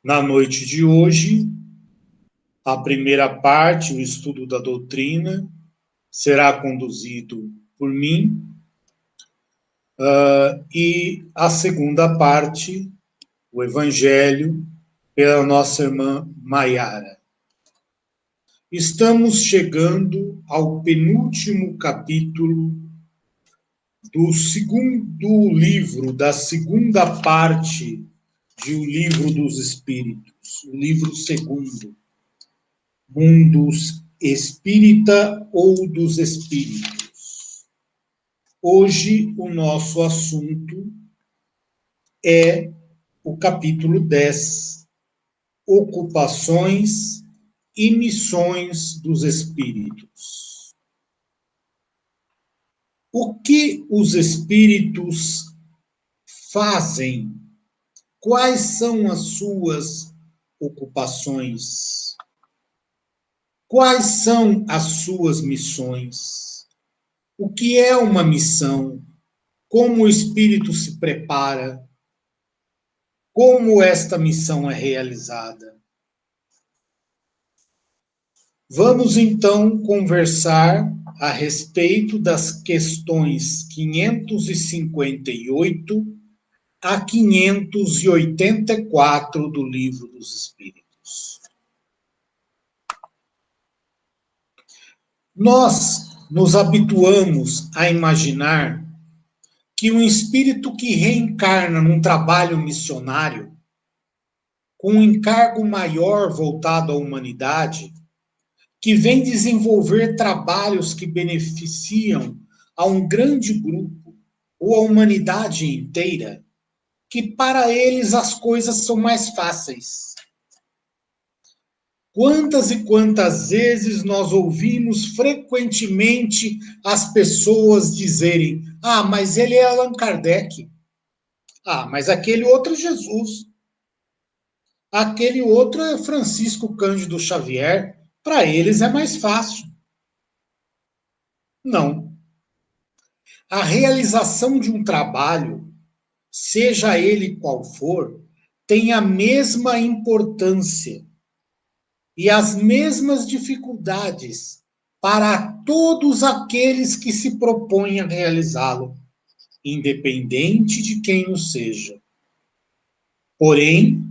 Na noite de hoje, a primeira parte, o estudo da doutrina, será conduzido por mim, e a segunda parte, o Evangelho, pela nossa irmã Maiara. Estamos chegando ao penúltimo capítulo do segundo livro, da segunda parte de O Livro dos Espíritos, o livro segundo, Mundo Espírita ou dos Espíritos. Hoje o nosso assunto é o capítulo 10, Ocupações e Missões dos Espíritos. O que os espíritos fazem? Quais são as suas ocupações? Quais são as suas missões? O que é uma missão? Como o espírito se prepara? Como esta missão é realizada? Vamos então conversar a respeito das questões 558 a 584 do Livro dos Espíritos. Nós nos habituamos a imaginar que um espírito que reencarna num trabalho missionário, com um encargo maior voltado à humanidade, que vem desenvolver trabalhos que beneficiam a um grande grupo ou a humanidade inteira, que para eles as coisas são mais fáceis. Quantas e quantas vezes nós ouvimos frequentemente as pessoas dizerem: ah, mas ele é Allan Kardec. Ah, mas aquele outro é Jesus. Aquele outro é Francisco Cândido Xavier. Para eles é mais fácil. Não. A realização de um trabalho, seja ele qual for, tem a mesma importância e as mesmas dificuldades para todos aqueles que se propõem a realizá-lo, independente de quem o seja. Porém,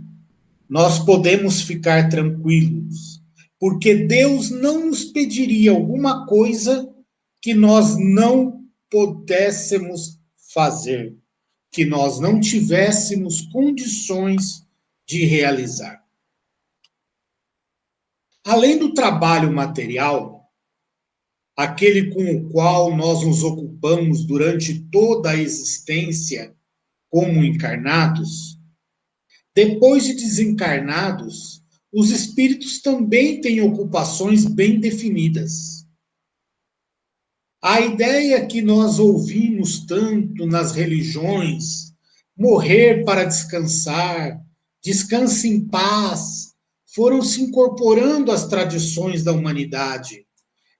nós podemos ficar tranquilos, porque Deus não nos pediria alguma coisa que nós não pudéssemos fazer, que nós não tivéssemos condições de realizar. Além do trabalho material, aquele com o qual nós nos ocupamos durante toda a existência como encarnados, depois de desencarnados, os espíritos também têm ocupações bem definidas. A ideia que nós ouvimos tanto nas religiões, morrer para descansar, descanse em paz, foram se incorporando às tradições da humanidade,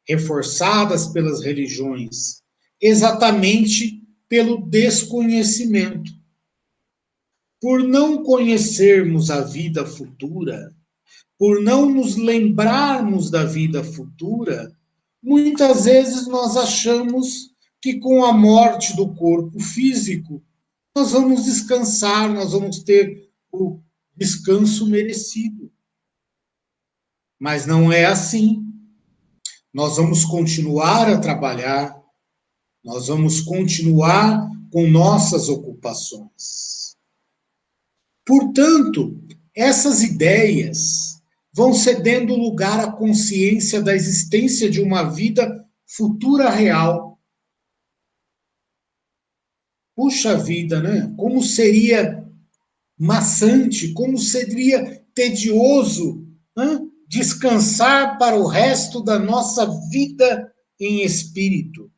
reforçadas pelas religiões, exatamente pelo desconhecimento. Por não conhecermos a vida futura, por não nos lembrarmos da vida futura, muitas vezes nós achamos que com a morte do corpo físico, nós vamos descansar, nós vamos ter o descanso merecido. Mas não é assim. Nós vamos continuar a trabalhar, nós vamos continuar com nossas ocupações. Portanto, essas ideias vão cedendo lugar à consciência da existência de uma vida futura real. Puxa vida, né? Como seria maçante, como seria tedioso, né? Descansar para o resto da nossa vida em espírito,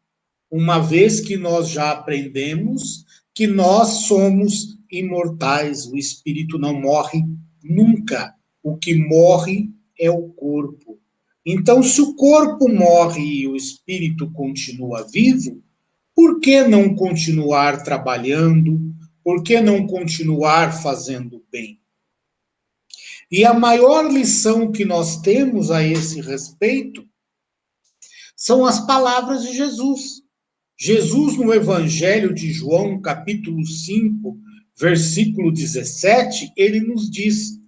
uma vez que nós já aprendemos que nós somos imortais, o espírito não morre nunca. O que morre é o corpo. Então, se o corpo morre e o espírito continua vivo, por que não continuar trabalhando? Por que não continuar fazendo bem? E a maior lição que nós temos a esse respeito são as palavras de Jesus. Jesus, no Evangelho de João, capítulo 5, versículo 17, ele nos diz: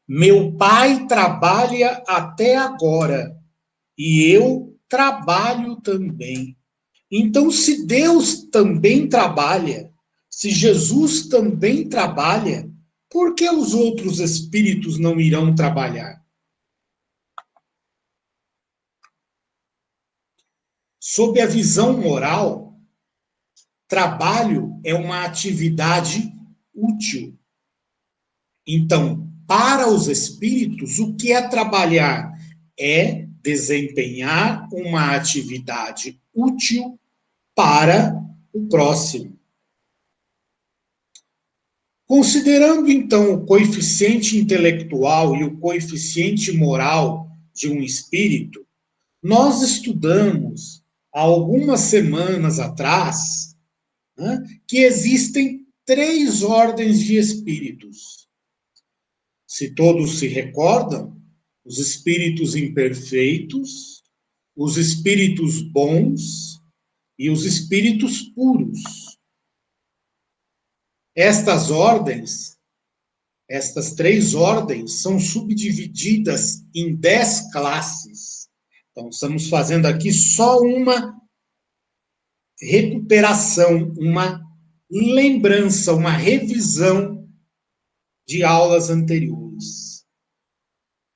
Meu Pai trabalha até agora, e eu trabalho também. Então, se Deus também trabalha, se Jesus também trabalha, por que os outros espíritos não irão trabalhar? Sob a visão moral, trabalho é uma atividade útil. Então, para os espíritos, o que é trabalhar? É desempenhar uma atividade útil para o próximo. Considerando, então, o coeficiente intelectual e o coeficiente moral de um espírito, nós estudamos, há algumas semanas atrás, né, que existem 3 ordens de espíritos. Se todos se recordam, os espíritos imperfeitos, os espíritos bons e os espíritos puros. Estas ordens, estas 3 ordens, são subdivididas em 10 classes. Então, estamos fazendo aqui só uma recuperação, uma lembrança, uma revisão de aulas anteriores.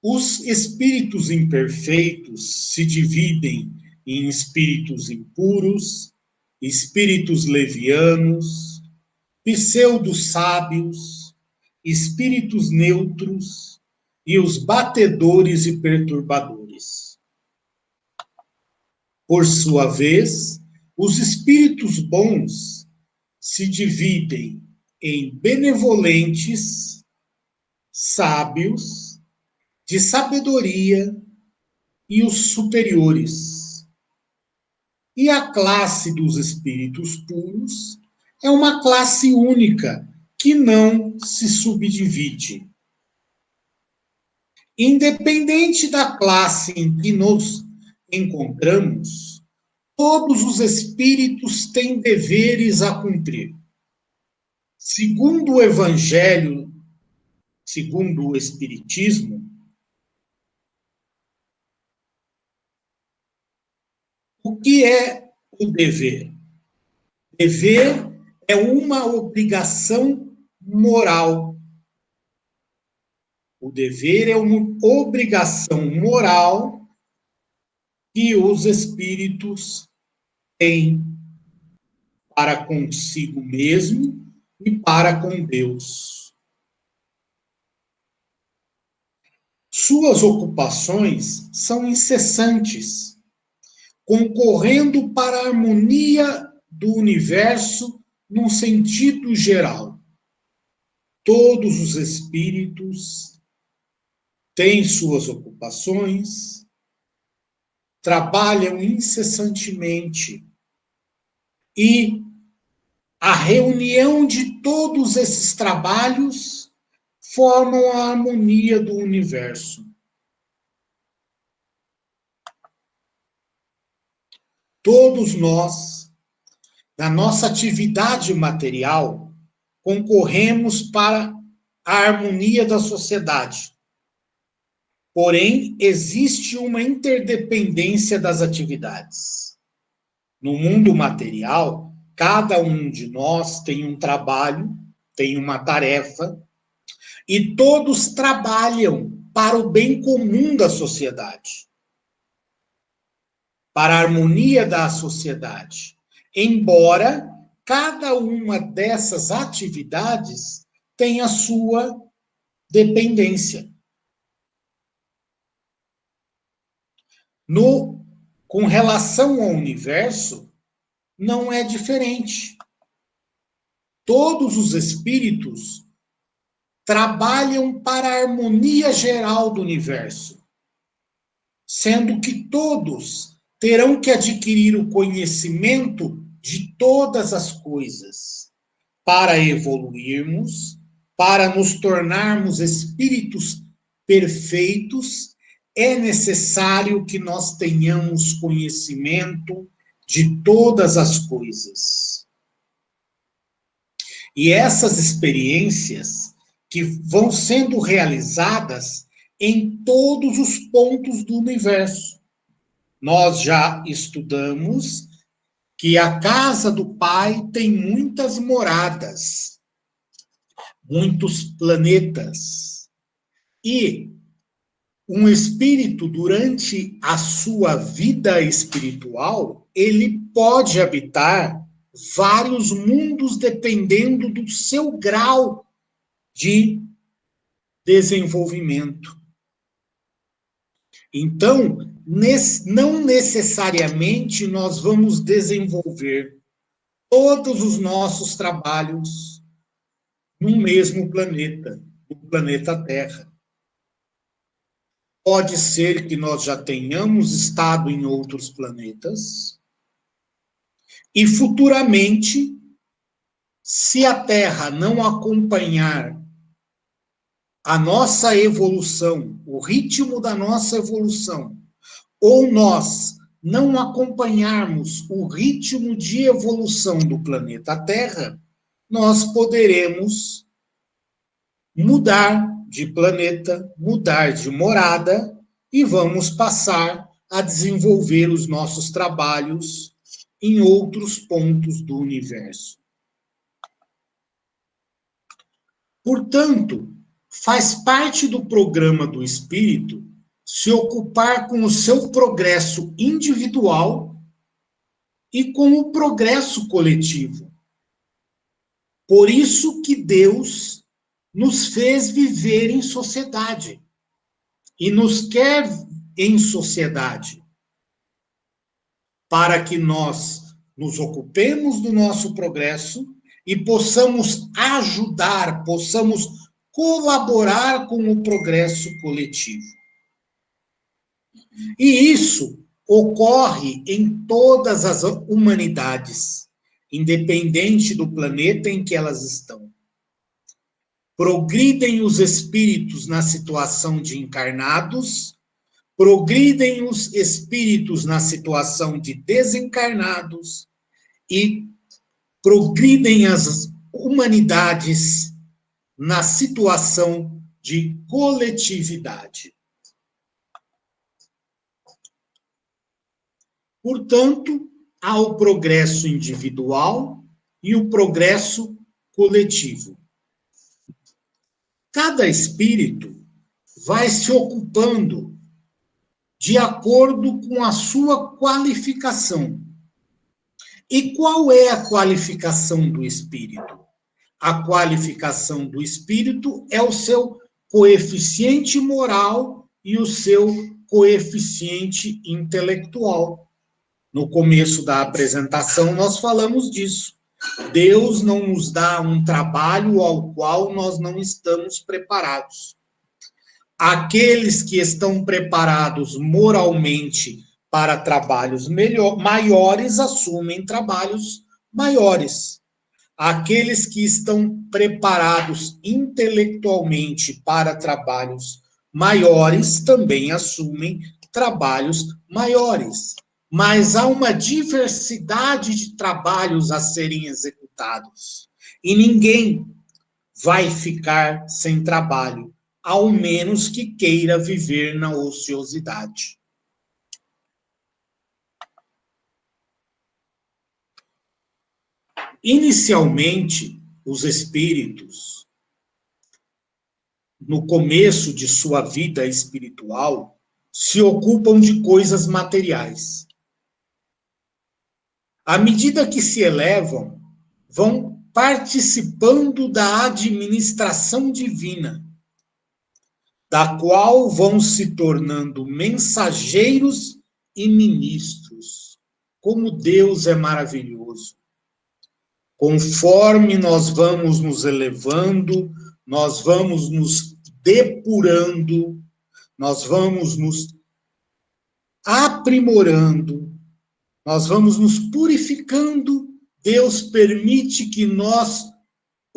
Os espíritos imperfeitos se dividem em espíritos impuros, espíritos levianos, pseudo-sábios, espíritos neutros e os batedores e perturbadores. Por sua vez, os espíritos bons se dividem em benevolentes, sábios, de sabedoria e os superiores. E a classe dos espíritos puros é uma classe única, que não se subdivide. Independente da classe em que nos encontramos, todos os espíritos têm deveres a cumprir. Segundo o Evangelho, segundo o Espiritismo, o que é o dever? Dever é uma obrigação moral. O dever é uma obrigação moral que os espíritos têm para consigo mesmo e para com Deus. Suas ocupações são incessantes, concorrendo para a harmonia do universo num sentido geral. Todos os espíritos têm suas ocupações, trabalham incessantemente e a reunião de todos esses trabalhos formam a harmonia do universo. Todos nós, na nossa atividade material, concorremos para a harmonia da sociedade. Porém, existe uma interdependência das atividades. No mundo material, cada um de nós tem um trabalho, tem uma tarefa, e todos trabalham para o bem comum da sociedade, para a harmonia da sociedade. Embora cada uma dessas atividades tenha sua dependência. Com relação ao universo, não é diferente. Todos os espíritos trabalham para a harmonia geral do universo, sendo que todos terão que adquirir o conhecimento de todas as coisas para evoluirmos para nos tornarmos espíritos perfeitos, é necessário que nós tenhamos conhecimento de todas as coisas. E essas experiências que vão sendo realizadas em todos os pontos do universo. Nós já estudamos que a casa do Pai tem muitas moradas, muitos planetas. E um espírito, durante a sua vida espiritual, ele pode habitar vários mundos dependendo do seu grau de desenvolvimento. Então, não necessariamente nós vamos desenvolver todos os nossos trabalhos no mesmo planeta, no planeta Terra. Pode ser que nós já tenhamos estado em outros planetas e futuramente, se a Terra não acompanhar a nossa evolução, o ritmo da nossa evolução, ou nós não acompanharmos o ritmo de evolução do planeta Terra, nós poderemos mudar de planeta, mudar de morada e vamos passar a desenvolver os nossos trabalhos em outros pontos do universo. Portanto, faz parte do programa do espírito se ocupar com o seu progresso individual e com o progresso coletivo. Por isso que Deus nos fez viver em sociedade e nos quer em sociedade, para que nós nos ocupemos do nosso progresso e possamos ajudar, possamos colaborar com o progresso coletivo. E isso ocorre em todas as humanidades, independente do planeta em que elas estão. Progridem os espíritos na situação de encarnados, progridem os espíritos na situação de desencarnados e progridem as humanidades na situação de coletividade. Portanto, há o progresso individual e o progresso coletivo. Cada espírito vai se ocupando de acordo com a sua qualificação. E qual é a qualificação do espírito? A qualificação do espírito é o seu coeficiente moral e o seu coeficiente intelectual. No começo da apresentação, nós falamos disso. Deus não nos dá um trabalho ao qual nós não estamos preparados. Aqueles que estão preparados moralmente para trabalhos maiores assumem trabalhos maiores. Aqueles que estão preparados intelectualmente para trabalhos maiores também assumem trabalhos maiores. Mas há uma diversidade de trabalhos a serem executados. E ninguém vai ficar sem trabalho, ao menos que queira viver na ociosidade. Inicialmente, os espíritos, no começo de sua vida espiritual, se ocupam de coisas materiais. À medida que se elevam, vão participando da administração divina, da qual vão se tornando mensageiros e ministros. Como Deus é maravilhoso. Conforme nós vamos nos elevando, nós vamos nos depurando, nós vamos nos aprimorando, nós vamos nos purificando, Deus permite que nós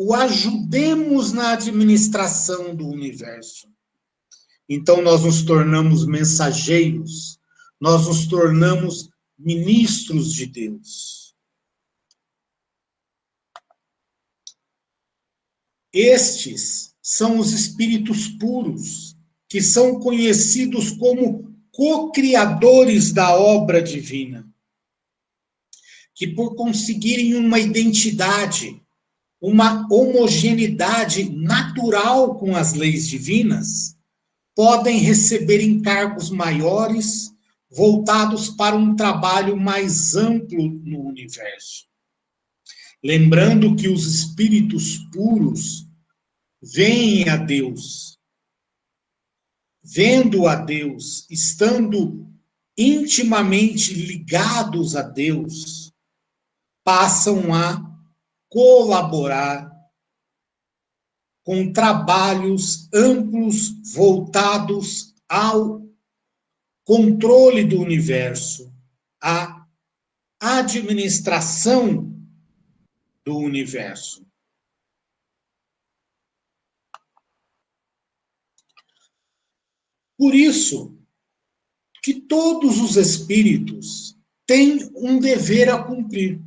o ajudemos na administração do universo. Então, nós nos tornamos mensageiros, nós nos tornamos ministros de Deus. Estes são os espíritos puros, que são conhecidos como co-criadores da obra divina, que por conseguirem uma identidade, uma homogeneidade natural com as leis divinas, podem receber encargos maiores, voltados para um trabalho mais amplo no universo. Lembrando que os espíritos puros veem a Deus, vendo a Deus, estando intimamente ligados a Deus, passam a colaborar com trabalhos amplos voltados ao controle do universo, à administração do universo. Por isso que todos os espíritos têm um dever a cumprir.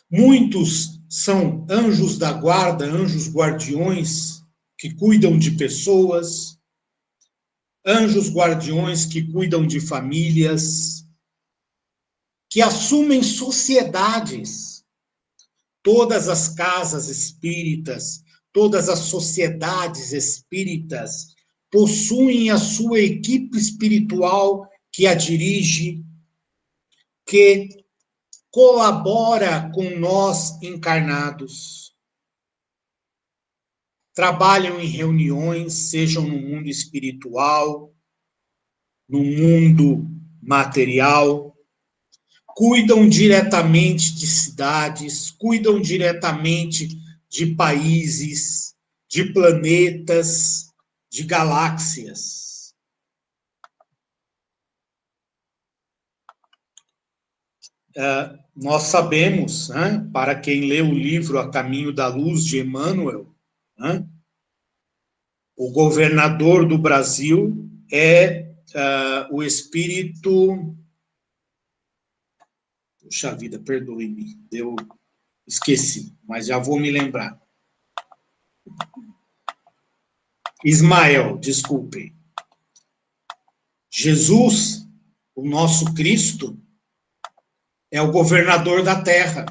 Muitos são anjos da guarda, anjos guardiões, que cuidam de pessoas, anjos guardiões que cuidam de famílias, que assumem sociedades. Todas as casas espíritas, todas as sociedades espíritas possuem a sua equipe espiritual que a dirige, que colabora com nós encarnados. Trabalham em reuniões, sejam no mundo espiritual, no mundo material, cuidam diretamente de cidades, cuidam diretamente de países, de planetas, de galáxias. Nós sabemos, para quem lê o livro A Caminho da Luz, de Emmanuel, o governador do Brasil é o espírito... Puxa vida, perdoe-me, eu esqueci, mas já vou me lembrar. Ismael, desculpe. Jesus, o nosso Cristo, é o governador da terra.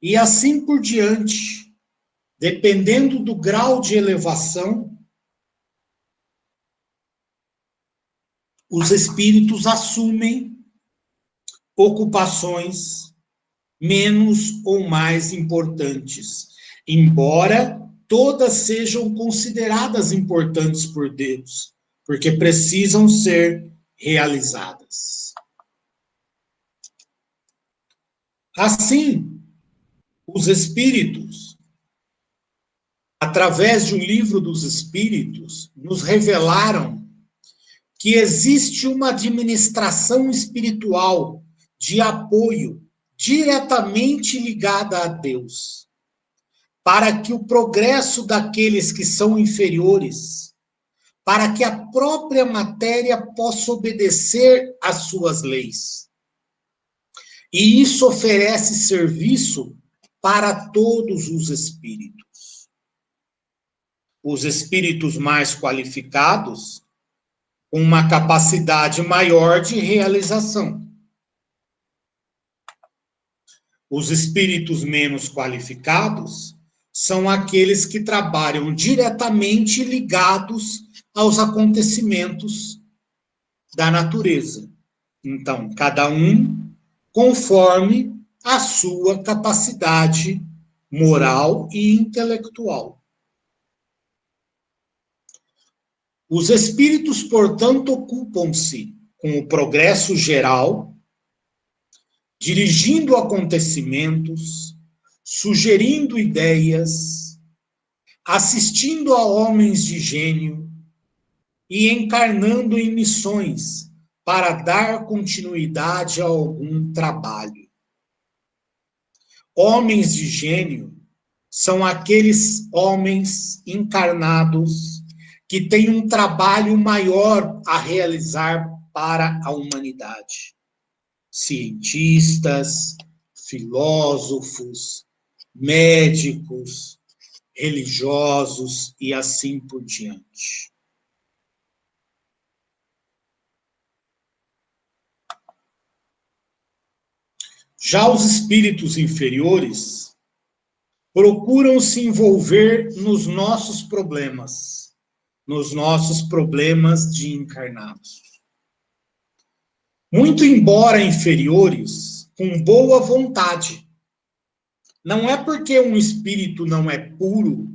E assim por diante, dependendo do grau de elevação, os espíritos assumem ocupações menos ou mais importantes, embora todas sejam consideradas importantes por Deus, porque precisam ser realizadas. Assim, os espíritos, através de um livro dos espíritos, nos revelaram que existe uma administração espiritual de apoio diretamente ligada a Deus, para que o progresso daqueles que são inferiores, para que a própria matéria possa obedecer às suas leis. E isso oferece serviço para todos os espíritos. Os espíritos mais qualificados, com uma capacidade maior de realização. Os espíritos menos qualificados são aqueles que trabalham diretamente ligados aos acontecimentos da natureza. Então, cada um conforme a sua capacidade moral e intelectual. Os espíritos, portanto, ocupam-se com o progresso geral, dirigindo acontecimentos, sugerindo ideias, assistindo a homens de gênio e encarnando em missões para dar continuidade a algum trabalho. Homens de gênio são aqueles homens encarnados que têm um trabalho maior a realizar para a humanidade. Cientistas, filósofos, médicos, religiosos e assim por diante. Já os espíritos inferiores procuram se envolver nos nossos problemas de encarnados. Muito embora inferiores, com boa vontade. Não é porque um espírito não é puro,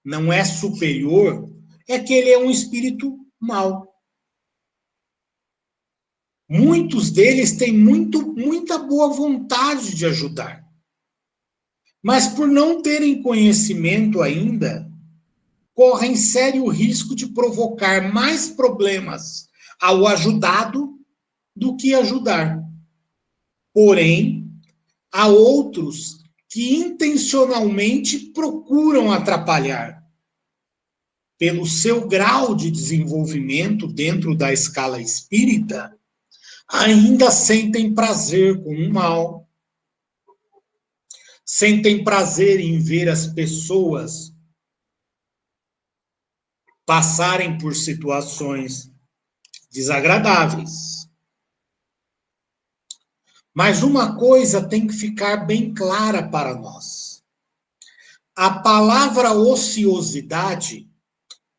não é superior, é que ele é um espírito mau. Muitos deles têm muita boa vontade de ajudar. Mas por não terem conhecimento ainda, correm sério risco de provocar mais problemas ao ajudado do que ajudar. Porém, há outros que intencionalmente procuram atrapalhar. Pelo seu grau de desenvolvimento dentro da escala espírita, ainda sentem prazer com o mal, sentem prazer em ver as pessoas passarem por situações desagradáveis. Mas uma coisa tem que ficar bem clara para nós. A palavra ociosidade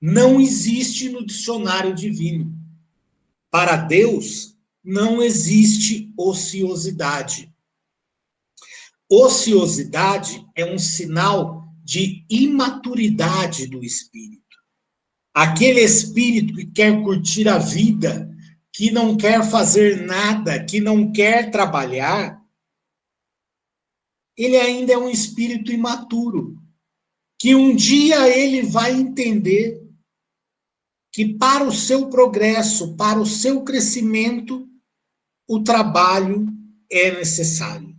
não existe no dicionário divino. Para Deus, não existe ociosidade. Ociosidade é um sinal de imaturidade do espírito. Aquele espírito que quer curtir a vida, que não quer fazer nada, que não quer trabalhar, ele ainda é um espírito imaturo, que um dia ele vai entender que para o seu progresso, para o seu crescimento, o trabalho é necessário.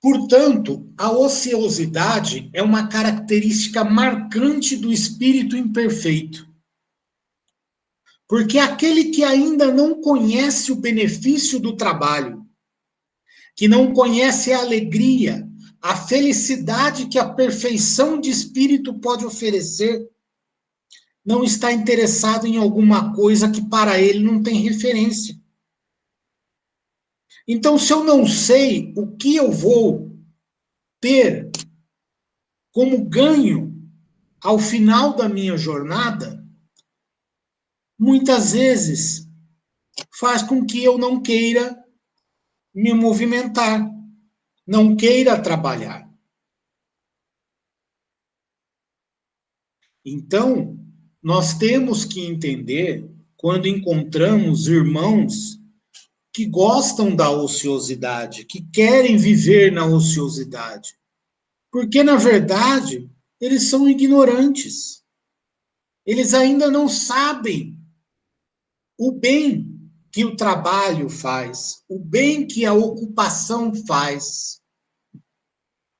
Portanto, a ociosidade é uma característica marcante do espírito imperfeito. Porque aquele que ainda não conhece o benefício do trabalho, que não conhece a alegria, a felicidade que a perfeição de espírito pode oferecer, não está interessado em alguma coisa que para ele não tem referência. Então, se eu não sei o que eu vou ter como ganho ao final da minha jornada, muitas vezes faz com que eu não queira me movimentar, não queira trabalhar. Então, nós temos que entender, quando encontramos irmãos que gostam da ociosidade, que querem viver na ociosidade, porque, na verdade, eles são ignorantes. Eles ainda não sabem o bem que o trabalho faz, o bem que a ocupação faz.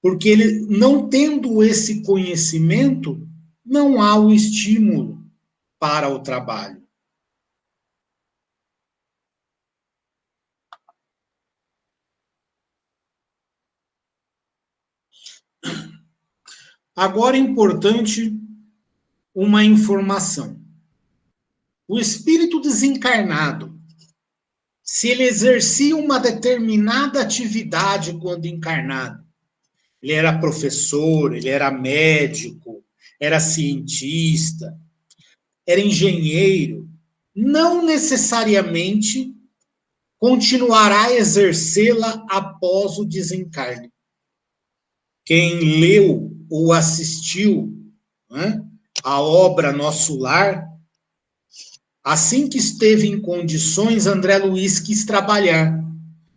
Porque ele, não tendo esse conhecimento, não há o estímulo para o trabalho. Agora é importante uma informação. O espírito desencarnado, se ele exercia uma determinada atividade quando encarnado, ele era professor, ele era médico, era cientista, era engenheiro, não necessariamente continuará a exercê-la após o desencarne. Quem leu ou assistiu, né, a obra Nosso Lar, assim que esteve em condições, André Luiz quis trabalhar.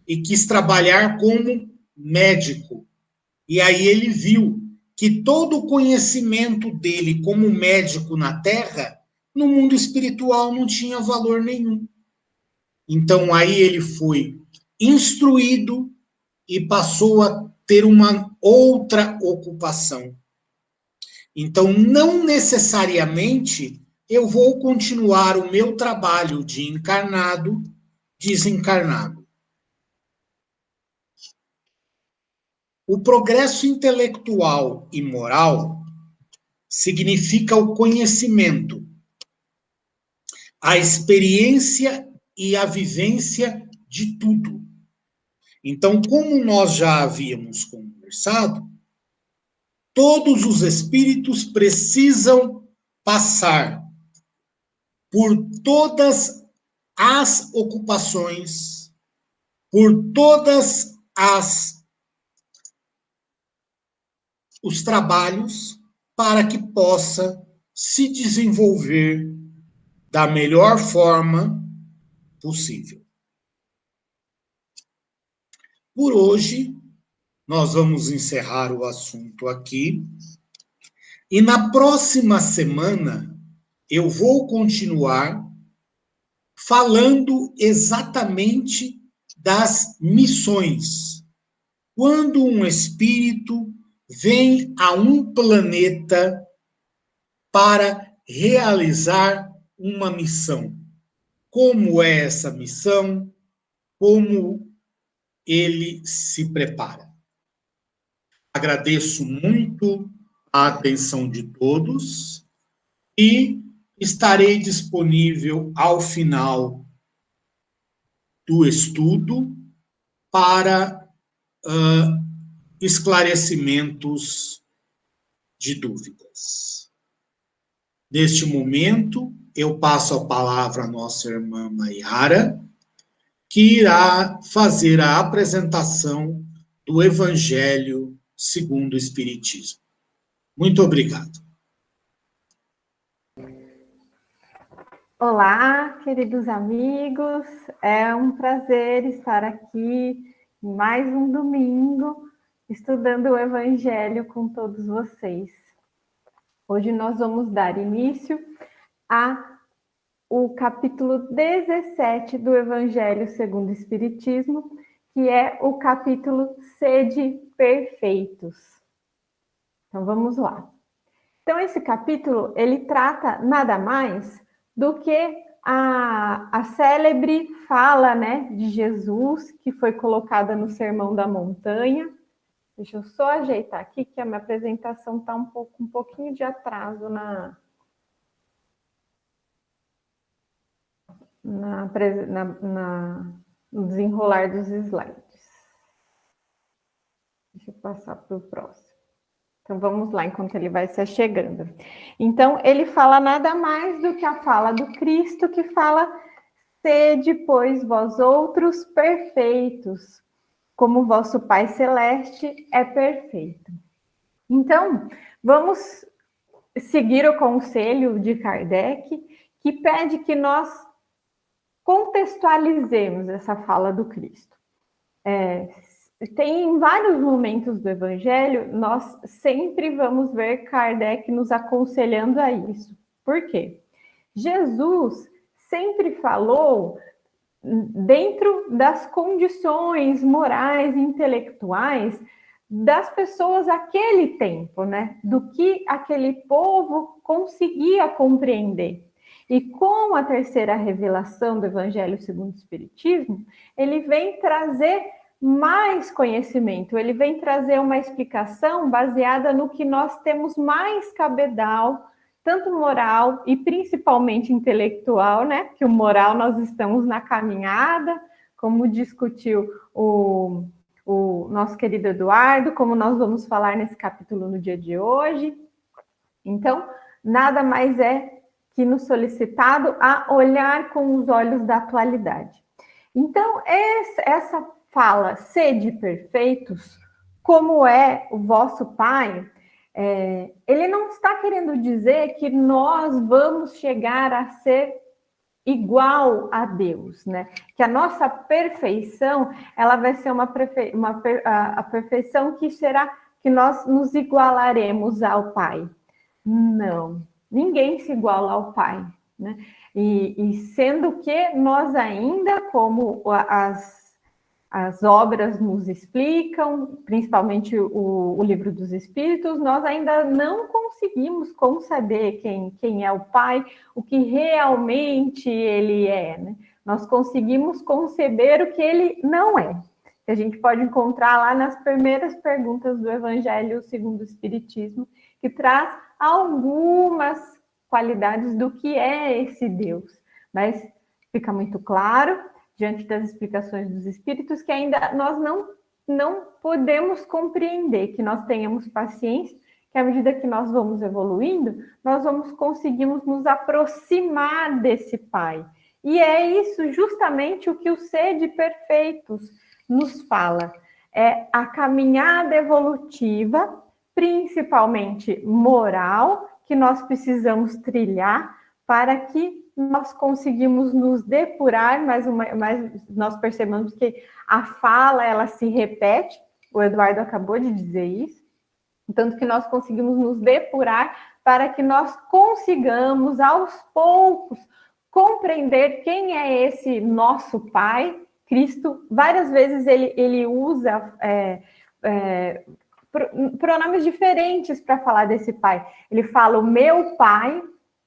E quis trabalhar como médico. E aí ele viu que todo o conhecimento dele como médico na Terra, no mundo espiritual não tinha valor nenhum. Então, aí ele foi instruído e passou a ter uma outra ocupação. Então, não necessariamente eu vou continuar o meu trabalho de encarnado, desencarnado. O progresso intelectual e moral significa o conhecimento, a experiência e a vivência de tudo. Então, como nós já havíamos conversado, todos os espíritos precisam passar por todas as ocupações, por todas os trabalhos para que possa se desenvolver da melhor forma possível. Por hoje, nós vamos encerrar o assunto aqui. E na próxima semana, eu vou continuar falando exatamente das missões. Quando um espírito vem a um planeta para realizar uma missão. Como é essa missão? Como ele se prepara? Agradeço muito a atenção de todos e estarei disponível ao final do estudo para esclarecimentos de dúvidas. Neste momento, eu passo a palavra à nossa irmã Maiara, que irá fazer a apresentação do Evangelho segundo o Espiritismo. Muito obrigado. Olá, queridos amigos, é um prazer estar aqui em mais um domingo estudando o Evangelho com todos vocês. Hoje nós vamos dar início ao capítulo 17 do Evangelho segundo o Espiritismo, que é o capítulo Sede Perfeitos. Então vamos lá. Então esse capítulo, ele trata nada mais do que a célebre fala, né, de Jesus, que foi colocada no Sermão da Montanha. Deixa eu só ajeitar aqui, que a minha apresentação está um pouquinho de atraso no desenrolar dos slides. Deixa eu passar para o próximo. Então, vamos lá, enquanto ele vai se achegando. Então, ele fala nada mais do que a fala do Cristo, que fala: sede, pois, vós outros perfeitos, como vosso Pai Celeste é perfeito. Então, vamos seguir o conselho de Kardec, que pede que nós contextualizemos essa fala do Cristo. Tem em vários momentos do Evangelho, nós sempre vamos ver Kardec nos aconselhando a isso. Por quê? Jesus sempre falou dentro das condições morais e intelectuais das pessoas daquele tempo, né? Do que aquele povo conseguia compreender. E com a terceira revelação do Evangelho segundo o Espiritismo, ele vem trazer mais conhecimento, ele vem trazer uma explicação baseada no que nós temos mais cabedal, tanto moral e principalmente intelectual, né? Que o moral nós estamos na caminhada, como discutiu o nosso querido Eduardo, como nós vamos falar nesse capítulo no dia de hoje. Então, nada mais é que nos solicitado a olhar com os olhos da atualidade. Então, essa fala, sede perfeitos, como é o vosso Pai, ele não está querendo dizer que nós vamos chegar a ser igual a Deus, né? Que a nossa perfeição, ela vai ser a perfeição que será que nós nos igualaremos ao Pai. Não, ninguém se iguala ao Pai, né? E sendo que nós ainda, como as obras nos explicam, principalmente o Livro dos Espíritos, nós ainda não conseguimos conceber quem é o Pai, o que realmente ele é, né? Nós conseguimos conceber o que ele não é. Que a gente pode encontrar lá nas primeiras perguntas do Evangelho segundo o Espiritismo, que traz algumas qualidades do que é esse Deus. Mas fica muito claro, diante das explicações dos Espíritos, que ainda nós não podemos compreender, que nós tenhamos paciência, que à medida que nós vamos evoluindo, nós conseguimos nos aproximar desse Pai. E é isso justamente o que o Sede Perfeitos nos fala. É a caminhada evolutiva, principalmente moral, que nós precisamos trilhar para que nós conseguimos nos depurar, mas nós percebemos que a fala, ela se repete, o Eduardo acabou de dizer isso, tanto que nós conseguimos nos depurar para que nós consigamos, aos poucos, compreender quem é esse nosso Pai. Cristo, várias vezes ele usa pronomes diferentes para falar desse Pai. Ele fala o meu Pai,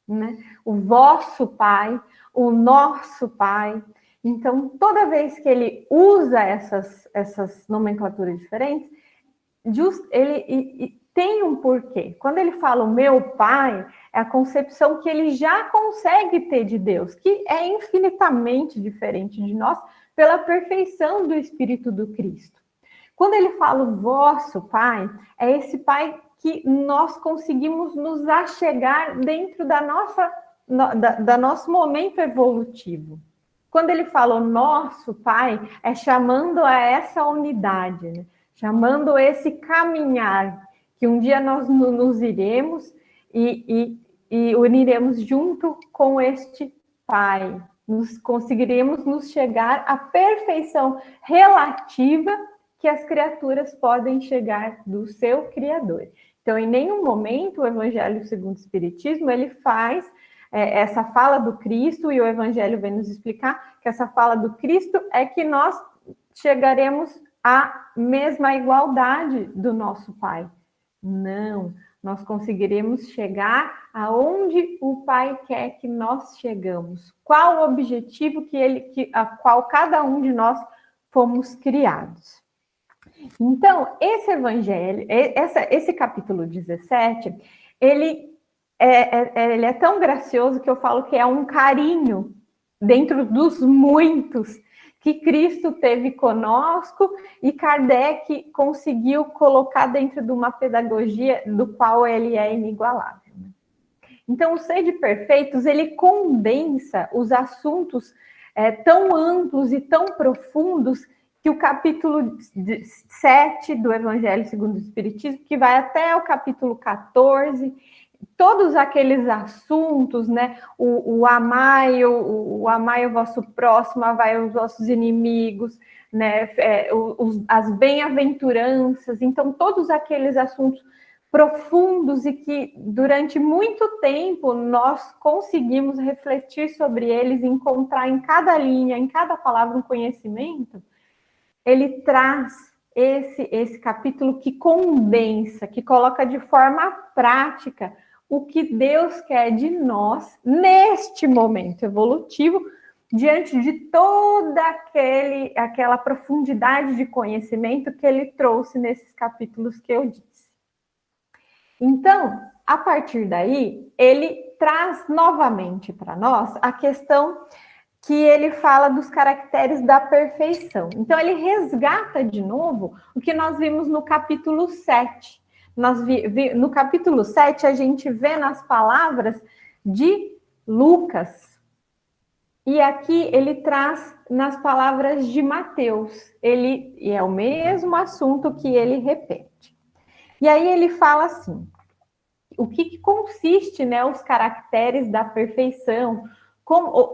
né? O vosso Pai, o nosso Pai. Então, toda vez que ele usa essas nomenclaturas diferentes, ele tem um porquê. Quando ele fala o meu Pai, é a concepção que ele já consegue ter de Deus, que é infinitamente diferente de nós, pela perfeição do Espírito do Cristo. Quando ele fala o vosso Pai, é esse Pai que nós conseguimos nos achegar dentro da nosso momento evolutivo. Quando ele fala o nosso Pai, é chamando a essa unidade, né? Chamando esse caminhar, que um dia nós nos iremos e uniremos junto com este Pai. Conseguiremos nos chegar à perfeição relativa que as criaturas podem chegar do seu Criador. Então, em nenhum momento o Evangelho segundo o Espiritismo, ele faz essa fala do Cristo, e o Evangelho vem nos explicar que essa fala do Cristo é que nós chegaremos à mesma igualdade do nosso Pai. Não, nós conseguiremos chegar aonde o Pai quer que nós chegamos. Qual o objetivo a qual cada um de nós fomos criados. Então, esse Evangelho, esse capítulo 17, ele é tão gracioso que eu falo que é um carinho dentro dos muitos que Cristo teve conosco e Kardec conseguiu colocar dentro de uma pedagogia do qual ele é inigualável. Então, o Sede Perfeitos, ele condensa os assuntos tão amplos e tão profundos que o capítulo 7 do Evangelho segundo o Espiritismo, que vai até o capítulo 14, todos aqueles assuntos, né? O amai o vosso próximo, amai os vossos inimigos, né? As bem-aventuranças. Então, todos aqueles assuntos profundos e que durante muito tempo nós conseguimos refletir sobre eles, encontrar em cada linha, em cada palavra um conhecimento. Ele traz esse capítulo que condensa, que coloca de forma prática o que Deus quer de nós neste momento evolutivo, diante de toda aquela profundidade de conhecimento que ele trouxe nesses capítulos que eu disse. Então, a partir daí, ele traz novamente para nós a questão que ele fala dos caracteres da perfeição. Então, ele resgata de novo o que nós vimos no capítulo 7. No capítulo 7, a gente vê nas palavras de Lucas. E aqui ele traz nas palavras de Mateus. E é o mesmo assunto que ele repete. E aí ele fala assim, o que consiste, né, os caracteres da perfeição,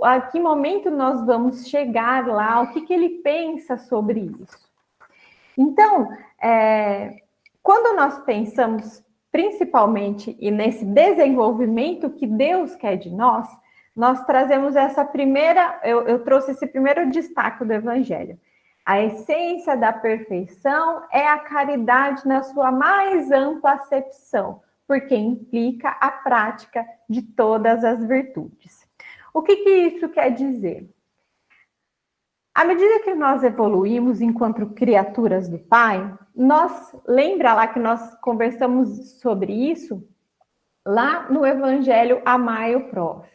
a que momento nós vamos chegar lá, o que ele pensa sobre isso. Então, quando nós pensamos principalmente nesse desenvolvimento que Deus quer de nós, nós trazemos essa primeira, eu trouxe esse primeiro destaque do Evangelho. A essência da perfeição é a caridade na sua mais ampla acepção, porque implica a prática de todas as virtudes. O que isso quer dizer? À medida que nós evoluímos enquanto criaturas do Pai, lembra lá que nós conversamos sobre isso lá no Evangelho Amai o Próximo.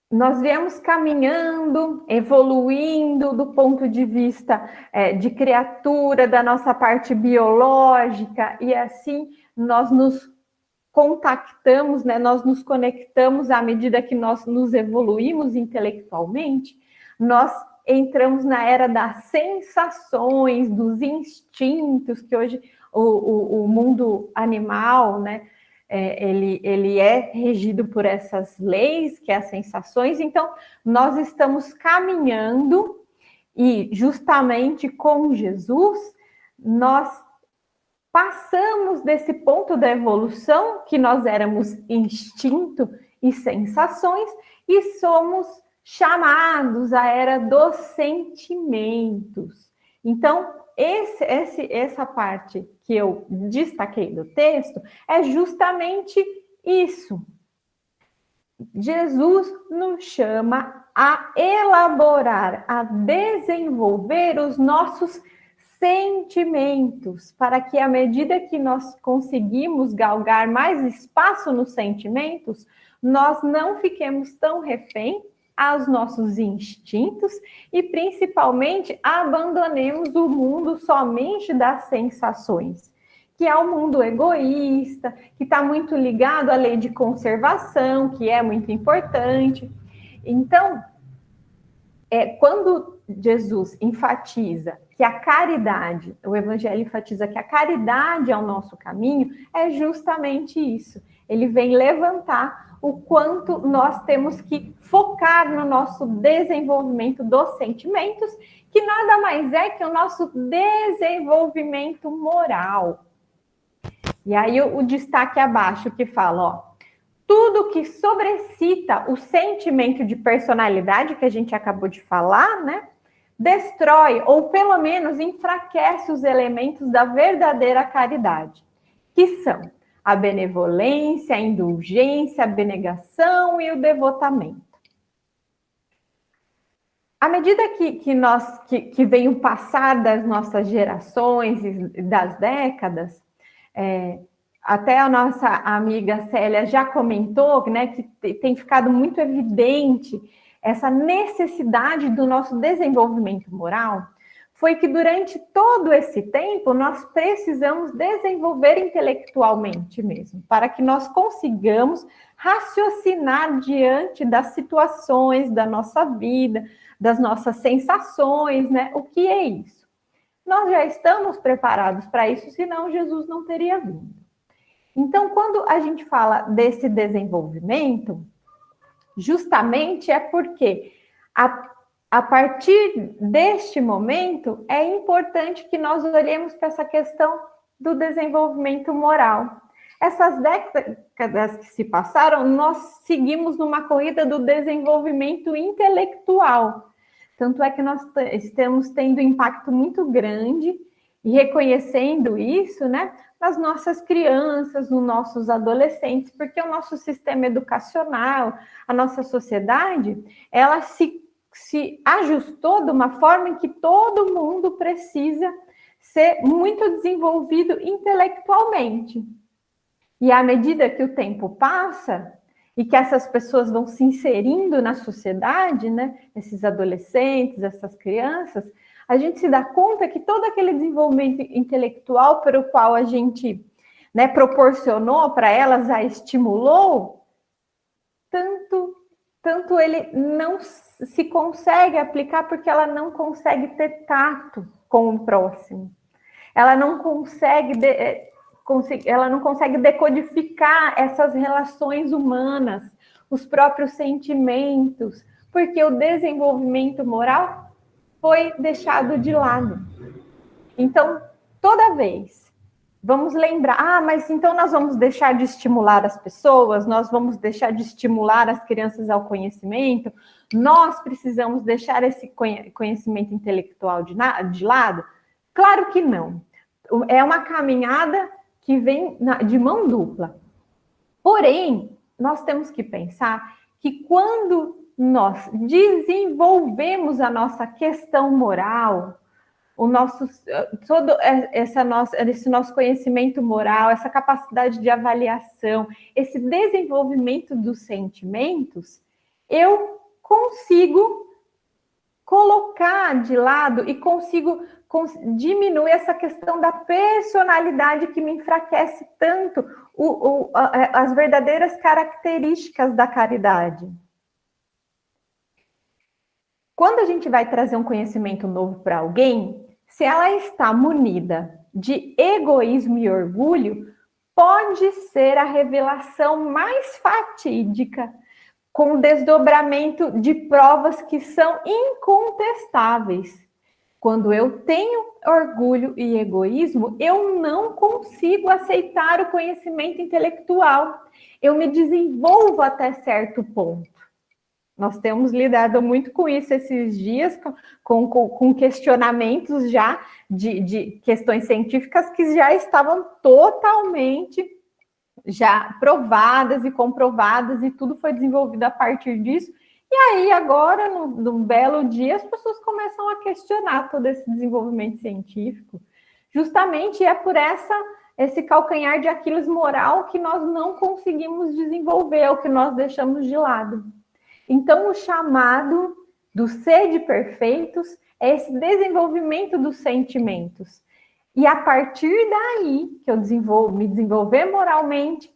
Nós viemos caminhando, evoluindo do ponto de vista de criatura, da nossa parte biológica, e assim nós nos contactamos, né? Nós nos conectamos à medida que nós nos evoluímos intelectualmente, nós entramos na era das sensações, dos instintos, que hoje o mundo animal, né? Ele é regido por essas leis, que é as sensações. Então, nós estamos caminhando e justamente com Jesus, nós passamos desse ponto da evolução, que nós éramos instinto e sensações, e somos chamados à era dos sentimentos. Então, essa parte que eu destaquei do texto é justamente isso. Jesus nos chama a elaborar, a desenvolver os nossos sentimentos, para que à medida que nós conseguimos galgar mais espaço nos sentimentos, nós não fiquemos tão refém aos nossos instintos e, principalmente, abandonemos o mundo somente das sensações, que é o mundo egoísta, que está muito ligado à lei de conservação, que é muito importante. Então, quando Jesus enfatiza que a caridade, o Evangelho enfatiza que a caridade é o nosso caminho, é justamente isso. Ele vem levantar o quanto nós temos que focar no nosso desenvolvimento dos sentimentos, que nada mais é que o nosso desenvolvimento moral. E aí o destaque abaixo que fala, ó, tudo que sobrecita o sentimento de personalidade que a gente acabou de falar, né, destrói ou pelo menos enfraquece os elementos da verdadeira caridade, que são a benevolência, a indulgência, a abnegação e o devotamento. À medida que vem o passar das nossas gerações e das décadas, até a nossa amiga Célia já comentou, né, que tem ficado muito evidente essa necessidade do nosso desenvolvimento moral, foi que durante todo esse tempo nós precisamos desenvolver intelectualmente mesmo, para que nós consigamos raciocinar diante das situações da nossa vida, das nossas sensações, né? O que é isso? Nós já estamos preparados para isso, senão Jesus não teria vindo. Então, quando a gente fala desse desenvolvimento, justamente é porque a partir deste momento é importante que nós olhemos para essa questão do desenvolvimento moral. Essas décadas que se passaram, nós seguimos numa corrida do desenvolvimento intelectual. Tanto é que nós estamos tendo um impacto muito grande e reconhecendo isso, né, nas nossas crianças, nos nossos adolescentes, porque o nosso sistema educacional, a nossa sociedade, ela se ajustou de uma forma em que todo mundo precisa ser muito desenvolvido intelectualmente. E à medida que o tempo passa e que essas pessoas vão se inserindo na sociedade, né, esses adolescentes, essas crianças, a gente se dá conta que todo aquele desenvolvimento intelectual pelo qual a gente, né, proporcionou para elas, a estimulou, tanto ele não se consegue aplicar porque ela não consegue ter tato com o próximo. Ela não consegue decodificar essas relações humanas, os próprios sentimentos, porque o desenvolvimento moral foi deixado de lado. Então, toda vez, vamos lembrar, mas então nós vamos deixar de estimular as pessoas, nós vamos deixar de estimular as crianças ao conhecimento, nós precisamos deixar esse conhecimento intelectual de lado? Claro que não. É uma caminhada que vem de mão dupla. Porém, nós temos que pensar que quando nós desenvolvemos a nossa questão moral, esse nosso conhecimento moral, essa capacidade de avaliação, esse desenvolvimento dos sentimentos, eu consigo colocar de lado e consigo diminuir essa questão da personalidade que me enfraquece tanto as verdadeiras características da caridade. Quando a gente vai trazer um conhecimento novo para alguém, se ela está munida de egoísmo e orgulho, pode ser a revelação mais fatídica, com desdobramento de provas que são incontestáveis. Quando eu tenho orgulho e egoísmo, eu não consigo aceitar o conhecimento intelectual. Eu me desenvolvo até certo ponto. Nós temos lidado muito com isso esses dias, com questionamentos já de questões científicas que já estavam totalmente já provadas e comprovadas, e tudo foi desenvolvido a partir disso. E aí, agora, num belo dia, as pessoas começam a questionar todo esse desenvolvimento científico. Justamente é por esse calcanhar de Aquiles moral que nós não conseguimos desenvolver, o que nós deixamos de lado. Então, o chamado do sede perfeitos é esse desenvolvimento dos sentimentos. E a partir daí, que eu me desenvolver moralmente,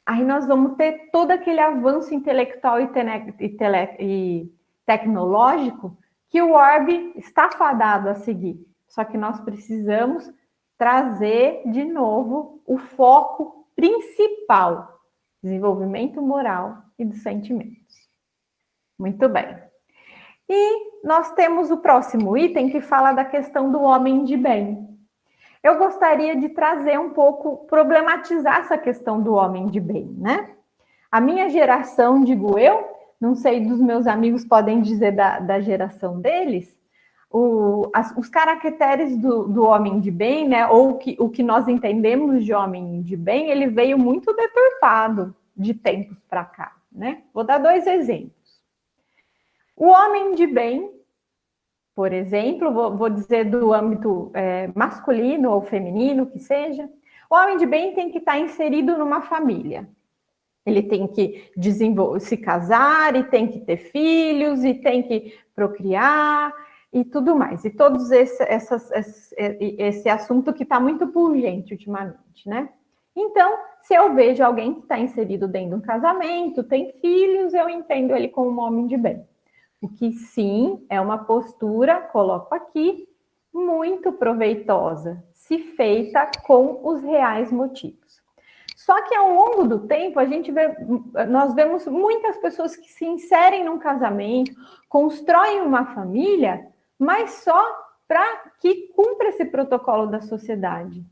aí nós vamos ter todo aquele avanço intelectual e tecnológico que o orbe está fadado a seguir. Só que nós precisamos trazer de novo o foco principal, desenvolvimento moral e dos sentimentos. Muito bem. E nós temos o próximo item que fala da questão do homem de bem. Eu gostaria de trazer um pouco, problematizar essa questão do homem de bem, né? A minha geração, digo eu, não sei dos meus amigos, podem dizer da geração deles, os caracteres do homem de bem, né? Ou o que nós entendemos de homem de bem, ele veio muito deturpado de tempos para cá, né? Vou dar 2 exemplos. O homem de bem, por exemplo, vou dizer do âmbito masculino ou feminino, que seja, o homem de bem tem que estar inserido numa família. Ele tem que se casar, e tem que ter filhos, e tem que procriar, e tudo mais. E todos esse assunto que está muito pungente ultimamente, né? Então, se eu vejo alguém que está inserido dentro de um casamento, tem filhos, eu entendo ele como um homem de bem. O que sim é uma postura, coloco aqui, muito proveitosa, se feita com os reais motivos. Só que ao longo do tempo, nós vemos muitas pessoas que se inserem num casamento, constroem uma família, mas só para que cumpra esse protocolo da sociedade.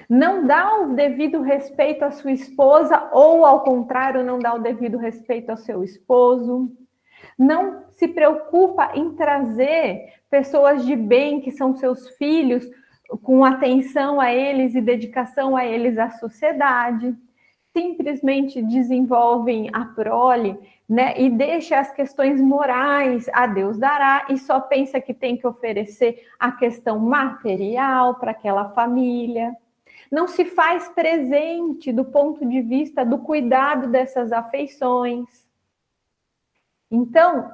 Não dá o devido respeito à sua esposa, ou ao contrário, não dá o devido respeito ao seu esposo. Não se preocupa em trazer pessoas de bem, que são seus filhos, com atenção a eles e dedicação a eles à sociedade. Simplesmente desenvolvem a prole, né? E deixa as questões morais, a Deus dará, e só pensa que tem que oferecer a questão material para aquela família. Não se faz presente do ponto de vista do cuidado dessas afeições. Então,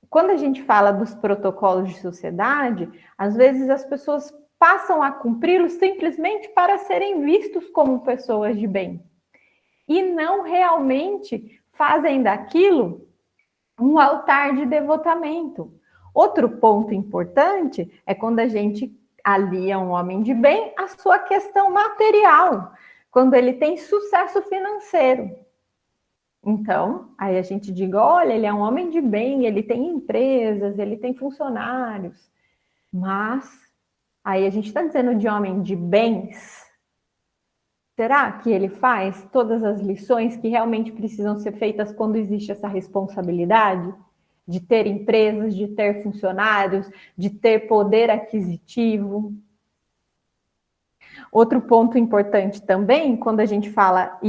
quando a gente fala dos protocolos de sociedade, às vezes as pessoas passam a cumpri-los simplesmente para serem vistos como pessoas de bem. E não realmente fazem daquilo um altar de devotamento. Outro ponto importante é quando a gente alia um homem de bem à sua questão material, quando ele tem sucesso financeiro. Então, aí a gente diz, olha, ele é um homem de bem, ele tem empresas, ele tem funcionários. Mas, aí a gente está dizendo de homem de bens, Será que ele faz todas as lições que realmente precisam ser feitas quando existe essa responsabilidade de ter empresas, de ter funcionários, de ter poder aquisitivo? Outro ponto importante também, quando a gente fala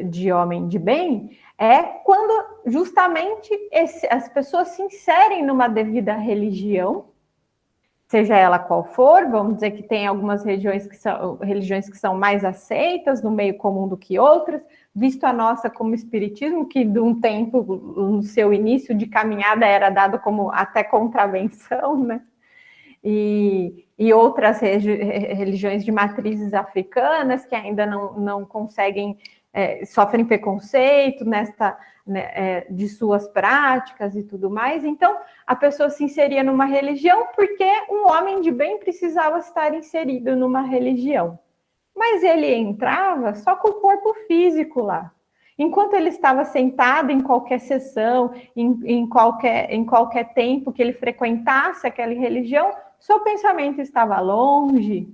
de homem de bem, é quando justamente as pessoas se inserem numa devida religião, seja ela qual for. Vamos dizer que tem algumas religiões que são mais aceitas no meio comum do que outras, visto a nossa como espiritismo, que de um tempo, no seu início de caminhada, era dado como até contravenção, né? E outras religiões de matrizes africanas que ainda não conseguem, sofrem preconceito de suas práticas e tudo mais. Então, a pessoa se inseria numa religião porque um homem de bem precisava estar inserido numa religião. Mas ele entrava só com o corpo físico lá. Enquanto ele estava sentado em qualquer sessão, em qualquer tempo que ele frequentasse aquela religião, seu pensamento estava longe.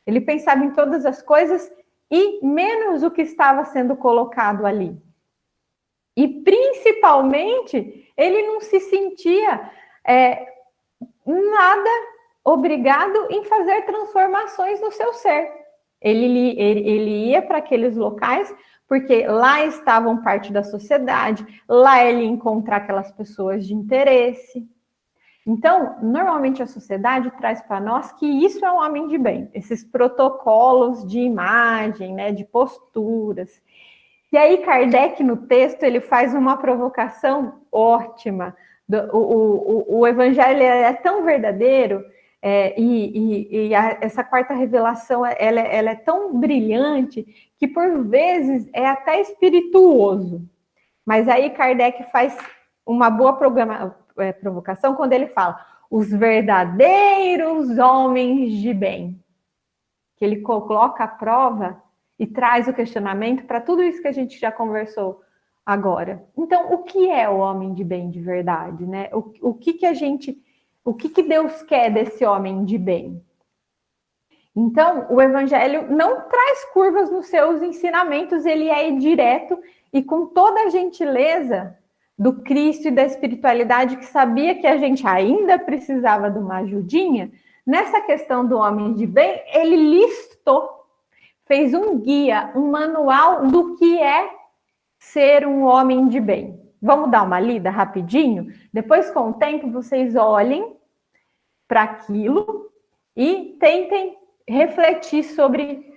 Ele pensava em todas as coisas e menos o que estava sendo colocado ali. E, principalmente, ele não se sentia nada obrigado em fazer transformações no seu ser. Ele ia para aqueles locais porque lá estavam parte da sociedade, lá ele ia encontrar aquelas pessoas de interesse. Então, normalmente a sociedade traz para nós que isso é um homem de bem, esses protocolos de imagem, né, de posturas. E aí Kardec, no texto, ele faz uma provocação ótima. O evangelho é tão verdadeiro, essa quarta revelação ela é tão brilhante que, por vezes, é até espirituoso. Mas aí Kardec faz uma boa provocação quando ele fala os verdadeiros homens de bem, que ele coloca à prova e traz o questionamento para tudo isso que a gente já conversou agora. Então, o que é o homem de bem de verdade, né? O que Deus quer desse homem de bem? Então, o evangelho não traz curvas nos seus ensinamentos, ele é direto e com toda a gentileza do Cristo e da espiritualidade, que sabia que a gente ainda precisava de uma ajudinha. Nessa questão do homem de bem, ele listou, fez um guia, um manual do que é ser um homem de bem. Vamos dar uma lida rapidinho? Depois, com o tempo, vocês olhem para aquilo e tentem refletir sobre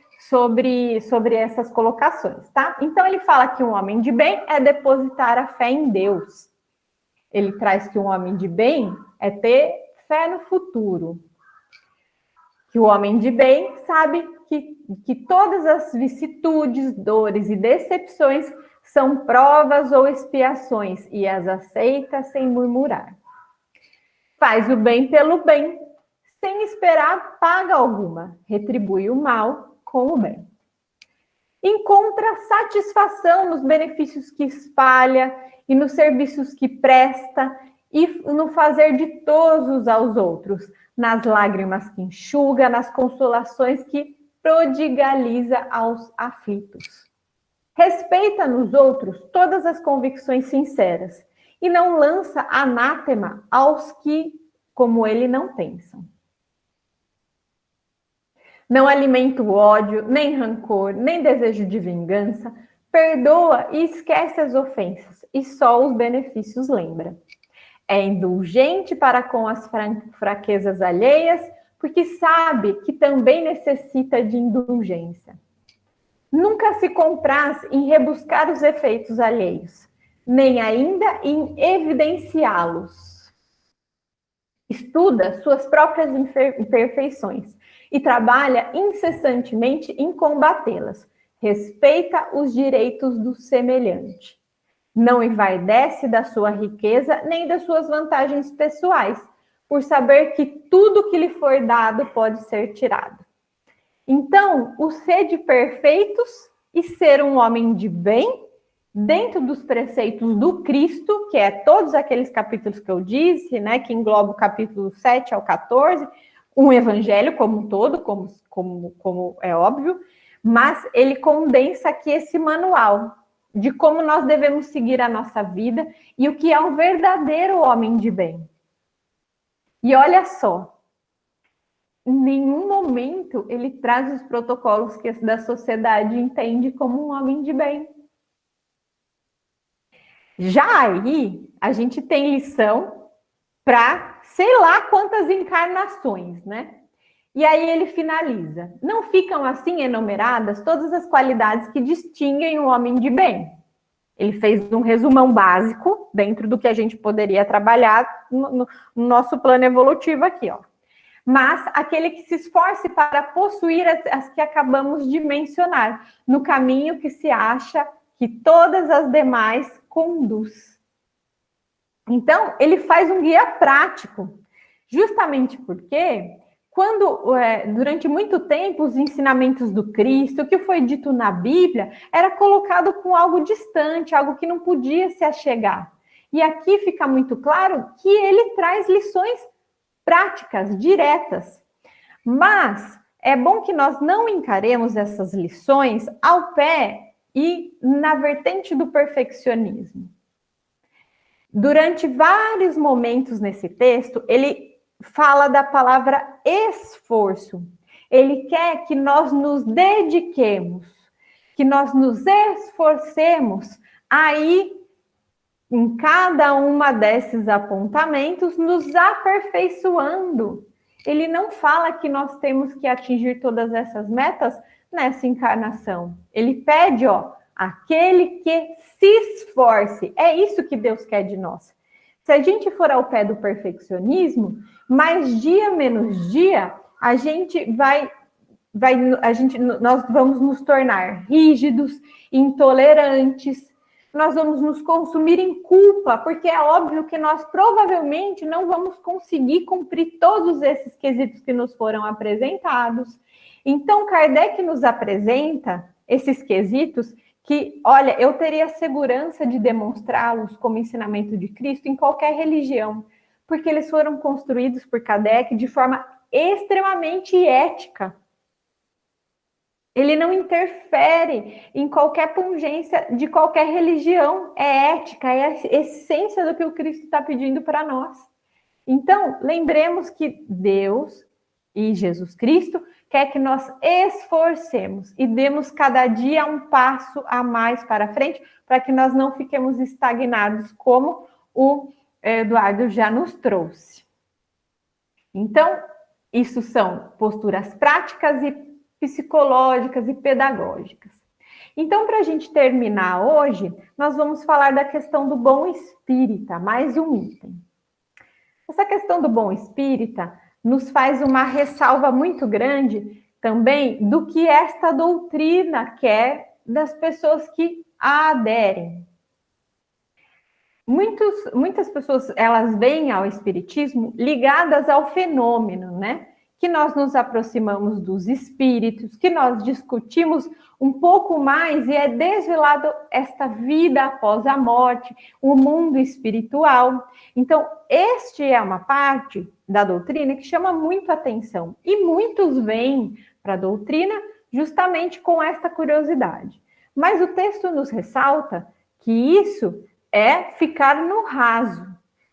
essas colocações, tá? Então, ele fala que um homem de bem é depositar a fé em Deus. Ele traz que um homem de bem é ter fé no futuro. Que o homem de bem sabe que todas as vicissitudes, dores e decepções são provas ou expiações e as aceita sem murmurar. Faz o bem pelo bem, sem esperar paga alguma. Retribui o mal com o bem. Encontra satisfação nos benefícios que espalha e nos serviços que presta e no fazer ditosos aos outros, nas lágrimas que enxuga, nas consolações que prodigaliza aos aflitos. Respeita nos outros todas as convicções sinceras e não lança anátema aos que, como ele, não pensam. Não alimenta o ódio, nem rancor, nem desejo de vingança, perdoa e esquece as ofensas, e só os benefícios lembra. É indulgente para com as fraquezas alheias, porque sabe que também necessita de indulgência. Nunca se compraz em rebuscar os efeitos alheios, nem ainda em evidenciá-los. Estuda suas próprias imperfeições e trabalha incessantemente em combatê-las. Respeita os direitos do semelhante. Não envaidece da sua riqueza nem das suas vantagens pessoais, por saber que tudo que lhe for dado pode ser tirado. Então, o ser de perfeitos e ser um homem de bem, dentro dos preceitos do Cristo, que é todos aqueles capítulos que eu disse, né, que engloba o capítulo 7 ao 14, um evangelho como um todo, como é óbvio, mas ele condensa aqui esse manual de como nós devemos seguir a nossa vida e o que é um verdadeiro homem de bem. E olha só, em nenhum momento ele traz os protocolos que da sociedade entende como um homem de bem. Já aí, a gente tem lição para sei lá quantas encarnações, né? E aí ele finaliza. Não ficam assim enumeradas todas as qualidades que distinguem o homem de bem. Ele fez um resumão básico dentro do que a gente poderia trabalhar no nosso plano evolutivo aqui, ó. Mas aquele que se esforce para possuir as que acabamos de mencionar, no caminho que se acha que todas as demais conduz. Então, ele faz um guia prático, justamente porque durante muito tempo, os ensinamentos do Cristo, o que foi dito na Bíblia, era colocado com algo distante, algo que não podia se achegar. E aqui fica muito claro que ele traz lições práticas, diretas. Mas é bom que nós não encaremos essas lições ao pé e na vertente do perfeccionismo. Durante vários momentos nesse texto, ele fala da palavra esforço. Ele quer que nós nos dediquemos, que nós nos esforcemos aí, em cada uma desses apontamentos, nos aperfeiçoando. Ele não fala que nós temos que atingir todas essas metas nessa encarnação. Ele pede, aquele que se esforce. É isso que Deus quer de nós. Se a gente for ao pé do perfeccionismo, mais dia menos dia, nós vamos nos tornar rígidos, intolerantes, nós vamos nos consumir em culpa, porque é óbvio que nós provavelmente não vamos conseguir cumprir todos esses quesitos que nos foram apresentados. Então, Kardec nos apresenta esses quesitos que, olha, eu teria segurança de demonstrá-los como ensinamento de Cristo em qualquer religião, porque eles foram construídos por Kardec de forma extremamente ética. Ele não interfere em qualquer pungência de qualquer religião. É ética, é a essência do que o Cristo está pedindo para nós. Então, lembremos que Deus e Jesus Cristo quer que nós esforcemos e demos cada dia um passo a mais para frente, para que nós não fiquemos estagnados, como o Eduardo já nos trouxe. Então, isso são posturas práticas e psicológicas e pedagógicas. Então, para a gente terminar hoje, nós vamos falar da questão do bom espírita, mais um item. Essa questão do bom espírita nos faz uma ressalva muito grande também do que esta doutrina quer das pessoas que a aderem. Muitas pessoas, elas vêm ao espiritismo ligadas ao fenômeno, né? Que nós nos aproximamos dos espíritos, que nós discutimos um pouco mais e é desvelado esta vida após a morte, o mundo espiritual. Então, este é uma parte da doutrina que chama muito atenção e muitos vêm para a doutrina justamente com esta curiosidade. Mas o texto nos ressalta que isso é ficar no raso.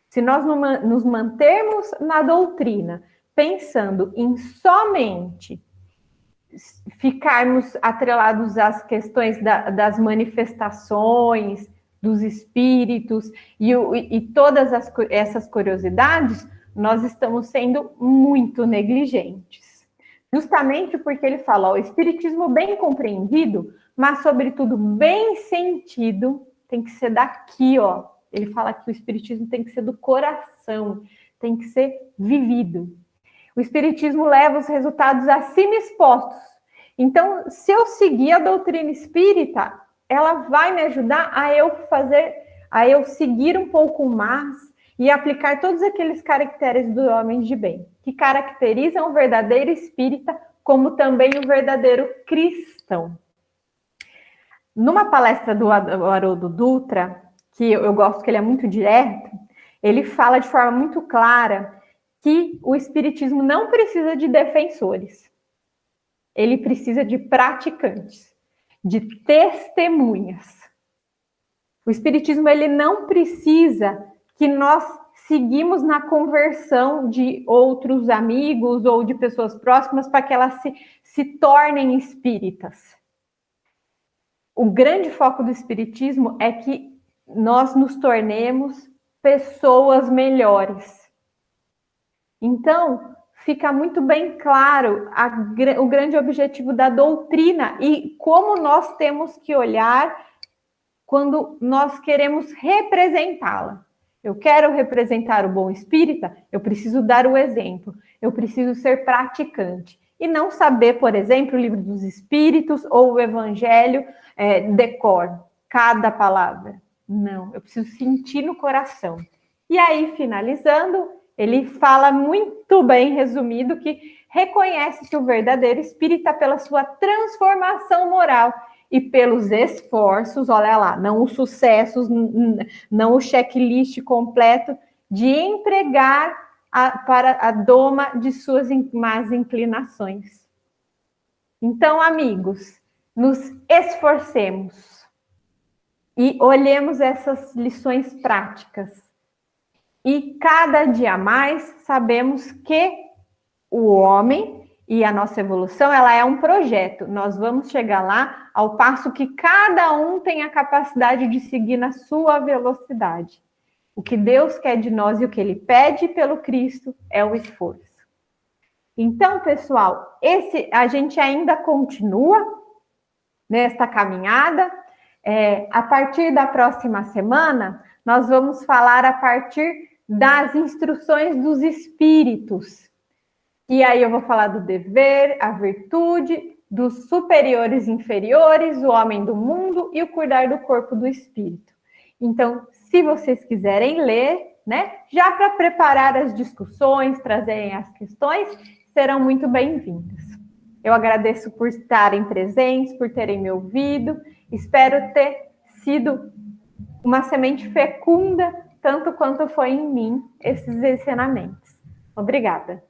Se nós nos mantermos na doutrina, pensando em somente ficarmos atrelados às questões das manifestações, dos espíritos e todas essas curiosidades, nós estamos sendo muito negligentes. Justamente porque ele fala, o espiritismo bem compreendido, mas sobretudo bem sentido, tem que ser daqui, Ele fala que o espiritismo tem que ser do coração, tem que ser vivido. O espiritismo leva os resultados acima expostos. Então, se eu seguir a doutrina espírita, ela vai me ajudar a eu seguir um pouco mais e aplicar todos aqueles caracteres do homem de bem, que caracterizam o verdadeiro espírita, como também o verdadeiro cristão. Numa palestra do Haroldo Dutra, que eu gosto que ele é muito direto, ele fala de forma muito clara que o espiritismo não precisa de defensores. ele precisa de praticantes, de testemunhas. O Espiritismo, ele não precisa que nós seguimos na conversão de outros amigos ou de pessoas próximas para que elas se tornem espíritas. O grande foco do Espiritismo é que nós nos tornemos pessoas melhores. Então, fica muito bem claro o grande objetivo da doutrina e como nós temos que olhar quando nós queremos representá-la. Eu quero representar o bom espírita, eu preciso dar o exemplo, eu preciso ser praticante. E não saber, por exemplo, o Livro dos Espíritos ou o Evangelho decor, cada palavra. Não, eu preciso sentir no coração. E aí, finalizando, ele fala muito bem, resumido, que reconhece-se o verdadeiro espírita pela sua transformação moral e pelos esforços, olha lá, não os sucessos, não o checklist completo, de empregar para a doma de suas más inclinações. Então, amigos, nos esforcemos e olhemos essas lições práticas. E cada dia mais sabemos que o homem e a nossa evolução, ela é um projeto. Nós vamos chegar lá ao passo que cada um tem a capacidade de seguir na sua velocidade. O que Deus quer de nós e o que Ele pede pelo Cristo é o esforço. Então, pessoal, a gente ainda continua nesta caminhada. A partir da próxima semana, nós vamos falar a partir das instruções dos espíritos. E aí eu vou falar do dever, a virtude, dos superiores e inferiores, o homem do mundo e o cuidar do corpo do espírito. Então, se vocês quiserem ler, né, já para preparar as discussões, trazerem as questões, serão muito bem-vindos. Eu agradeço por estarem presentes, por terem me ouvido. Espero ter sido uma semente fecunda, tanto quanto foi em mim, esses ensinamentos. Obrigada.